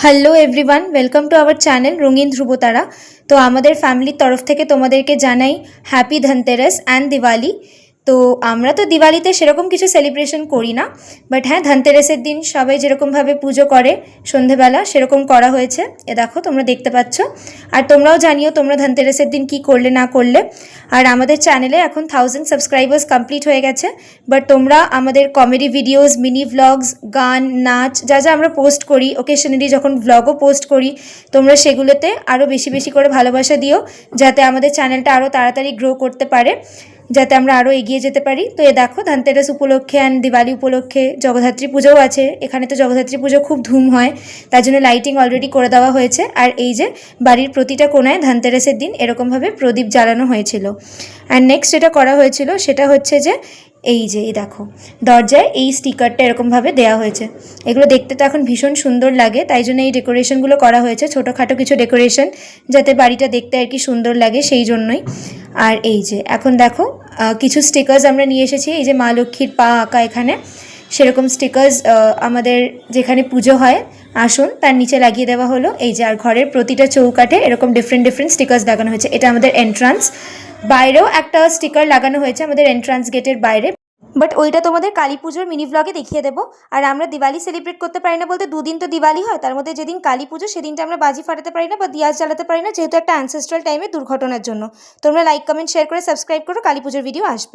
Hello everyone, welcome to our channel রঙিন ধ্রুবতারা। তো আমাদের ফ্যামিলির তরফ থেকে তোমাদেরকে জানাই হ্যাপি ধনতেরাস অ্যান্ড দিওয়ালি। তো আমরা তো দিওয়ালিতে সেরকম কিছু সেলিব্রেশন করি না, বাট হ্যাঁ, ধনতেরাসের দিন সবাই যেরকমভাবে পুজো করে সন্ধেবেলা সেরকম করা হয়েছে। এ দেখো তোমরা দেখতে পাচ্ছ। আর তোমরাও জানিও তোমরা ধনতেরাসের দিন কি করলে না করলে। আর আমাদের চ্যানেলে এখন 1000 সাবস্ক্রাইবার্স কমপ্লিট হয়ে গেছে, বাট তোমরা আমাদের কমেডি ভিডিওস, মিনি ভ্লগস, গান, নাচ যা যা আমরা পোস্ট করি, ওকেশনালি যখন ভ্লগও পোস্ট করি, তোমরা সেগুলোতে আরও বেশি বেশি করে ভালোবাসা দিও, যাতে আমাদের চ্যানেলটা আরও তাড়াতাড়ি গ্রো করতে পারে, যাতে আমরা আরও এগিয়ে যেতে পারি। তো এ দেখো ধনতেরাস উপলক্ষে অ্যান্ড দিওয়ালি উপলক্ষে জগদ্ধাত্রী পুজোও আছে। এখানে তো জগদ্ধাত্রী পুজো খুব ধুম হয়, তার জন্য লাইটিং অলরেডি করে দেওয়া হয়েছে। আর এই যে বাড়ির প্রতিটা কোণায় ধনতেরাসের দিন এরকমভাবে প্রদীপ জ্বালানো হয়েছিল। অ্যান্ড নেক্সট যেটা করা হয়েছিল সেটা হচ্ছে যে এই যে এই দেখো দরজায় এই স্টিকারটা এরকমভাবে দেওয়া হয়েছে। এগুলো দেখতে তো এখন ভীষণ সুন্দর লাগে, তাই জন্য এই ডেকোরেশনগুলো করা হয়েছে, ছোটোখাটো কিছু ডেকোরেশন, যাতে বাড়িটা দেখতে আর কি সুন্দর লাগে সেই জন্যই। আর এই যে এখন দেখো কিছু স্টিকার্স আমরা নিয়ে এসেছি। এই যে মা লক্ষ্মীর পা আঁকা এখানে, সেরকম স্টিকার্স আমাদের যেখানে পুজো হয় আসন তার নিচে লাগিয়ে দেওয়া হলো। এই যে আর ঘরের প্রতিটা চৌকাঠে এরকম ডিফারেন্ট ডিফারেন্ট স্টিকার্স লাগানো হয়েছে। এটা আমাদের এন্ট্রান্স, বাইরেও একটা স্টিকার লাগানো হয়েছে আমাদের এন্ট্রান্স গেটের বাইরে, বাট ওইটা তোমাদের কালী পুজোর মিনি ব্লগে দেখিয়ে দেবো। আর আমরা দিওয়ালি সেলিব্রেট করতে পারি না বলতে, দুদিন তো দিওয়ালি হয়, তার মধ্যে যেদিন কালী পুজো সেদিনটা আমরা বাজি ফাটাতে পারি না বা দিয়াজ জ্বালাতে পারি না, যেহেতু একটা অ্যানসেস্ট্রাল টাইমে দুর্ঘটনার জন্য। তোমরা লাইক, কমেন্ট, শেয়ার করে সাবস্ক্রাইব করো, কালী পুজোর ভিডিও আসবে।